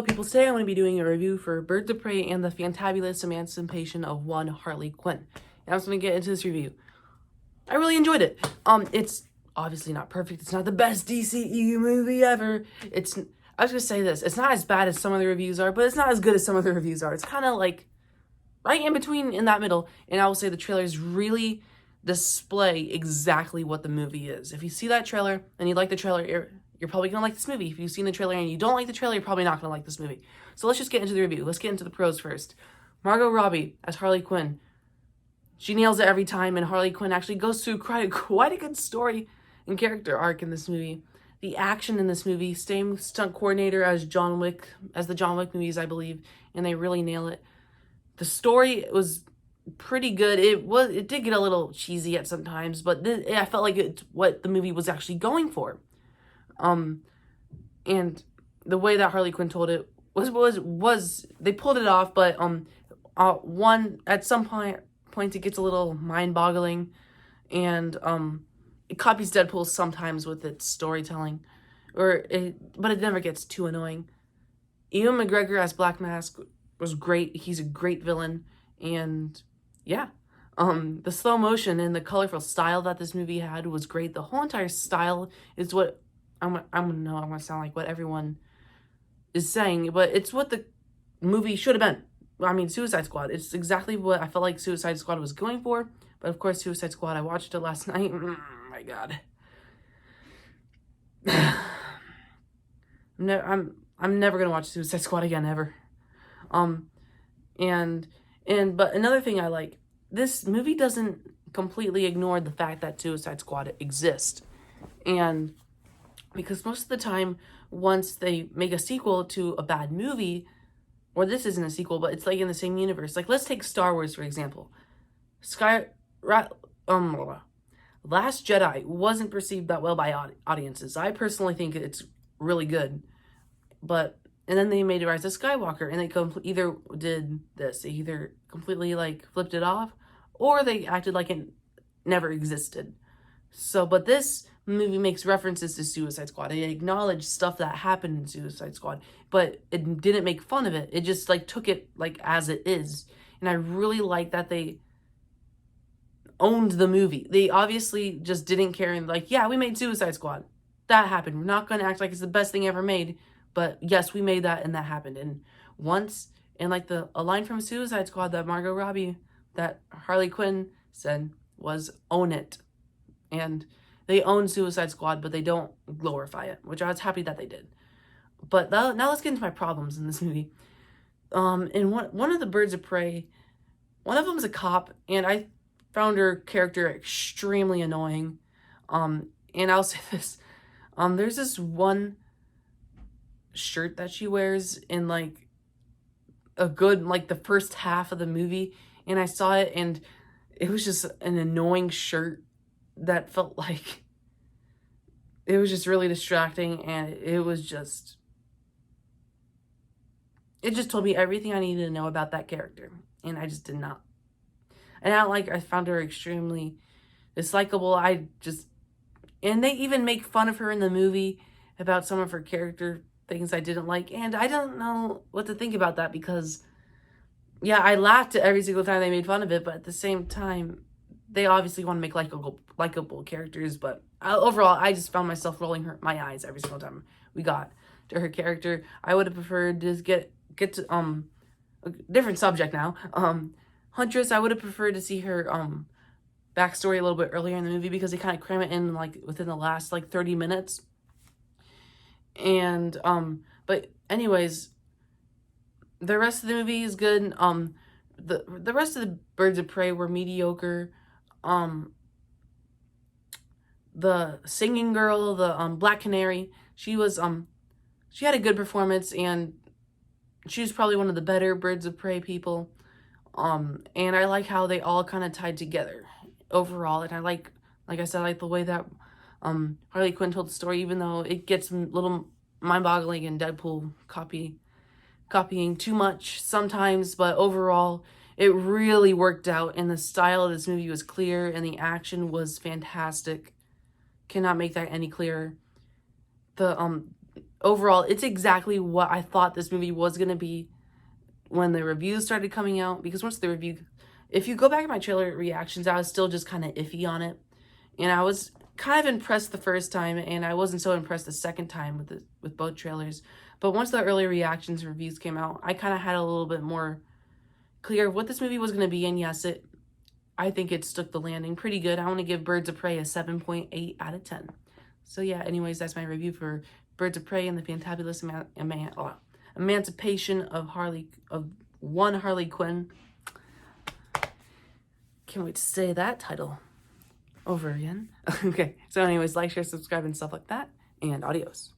Hello people, today I'm going to be doing a review for Birds of Prey and the Fantabulous Emancipation of One Harley Quinn. And I'm just going to get into this review. I really enjoyed it. It's obviously not perfect. It's not the best DCEU movie ever. I was going to say this. It's not as bad as some of the reviews are, but it's not as good as some of the reviews are. It's kind of like right in between, in that middle. And I will say the trailers really display exactly what the movie is. If you see that trailer and you like the trailer, you're probably going to like this movie. If you've seen the trailer and you don't like the trailer, you're probably not going to like this movie. So let's just get into the review. Let's get into the pros first. Margot Robbie as Harley Quinn. She nails it every time, and Harley Quinn actually goes through quite a good story and character arc in this movie. The action in this movie, same stunt coordinator as the John Wick movies, I believe, and they really nail it. The story was pretty good. It did get a little cheesy at some times, but I felt like it's what the movie was actually going for. And the way that Harley Quinn told it was they pulled it off, but at some point it gets a little mind-boggling, and it copies Deadpool sometimes with its storytelling, but it never gets too annoying. Ewan McGregor as Black Mask was great. He's a great villain, and yeah. The slow motion and the colorful style that this movie had was great. The whole entire style is what I'm gonna sound like what everyone is saying, but it's what the movie should have been. I mean, Suicide Squad. It's exactly what I felt like Suicide Squad was going for. But of course, Suicide Squad, I watched it last night. My God. I'm never gonna watch Suicide Squad again, ever. But another thing I like, this movie doesn't completely ignore the fact that Suicide Squad exists. And because most of the time, once they make a sequel to a bad movie, or this isn't a sequel, but it's like in the same universe. Like, let's take Star Wars, for example. Last Jedi wasn't perceived that well by audiences. I personally think it's really good. And then they made Rise of Skywalker, and they either did this. They either completely, flipped it off, or they acted like it never existed. But this movie makes references to Suicide Squad. It acknowledged stuff that happened in Suicide Squad, but it didn't make fun of it. It just took it as it is. And I really like that they owned the movie. They obviously just didn't care and yeah, we made Suicide Squad. That happened. We're not going to act like it's the best thing ever made, but yes, we made that and that happened. And a line from Suicide Squad that Margot Robbie, that Harley Quinn said was, "Own it." And they own Suicide Squad, but they don't glorify it, which I was happy that they did. But now let's get into my problems in this movie. In one of the Birds of Prey, one of them is a cop, and I found her character extremely annoying. And I'll say this. There's this one shirt that she wears in the first half of the movie, and I saw it, and it was just an annoying shirt that felt like it was just really distracting, and it just told me everything I needed to know about that character, and I just did not. And I found her extremely dislikable. And they even make fun of her in the movie about some of her character things I didn't like, and I don't know what to think about that, because yeah, I laughed every single time they made fun of it, but at the same time, they obviously want to make likable characters, but overall, I just found myself rolling my eyes every single time we got to her character. I would have preferred to get to a different subject now. Huntress, I would have preferred to see her backstory a little bit earlier in the movie, because they kind of cram it in within the last 30 minutes. And but anyways, the rest of the movie is good. The rest of the Birds of Prey were mediocre. The singing girl, the Black Canary, she had a good performance, and she was probably one of the better Birds of Prey people. And I like how they all kind of tied together overall, and I like I said, I like the way that Harley Quinn told the story, even though it gets a little mind-boggling and Deadpool copying too much sometimes, but overall it really worked out, and the style of this movie was clear, and the action was fantastic. Cannot make that any clearer. overall, it's exactly what I thought this movie was going to be when the reviews started coming out. Because once the review, if you go back to my trailer reactions, I was still just kind of iffy on it. And I was kind of impressed the first time, and I wasn't so impressed the second time with both trailers. But once the early reactions and reviews came out, I kind of had a little bit more clear of what this movie was going to be. And yes, I think it stuck the landing pretty good. I want to give Birds of Prey a 7.8 out of 10. So yeah, anyways, that's my review for Birds of Prey and the Fantabulous Emancipation of Harley Quinn. Can't wait to say that title over again. Okay, so anyways, like, share, subscribe, and stuff like that, and adios.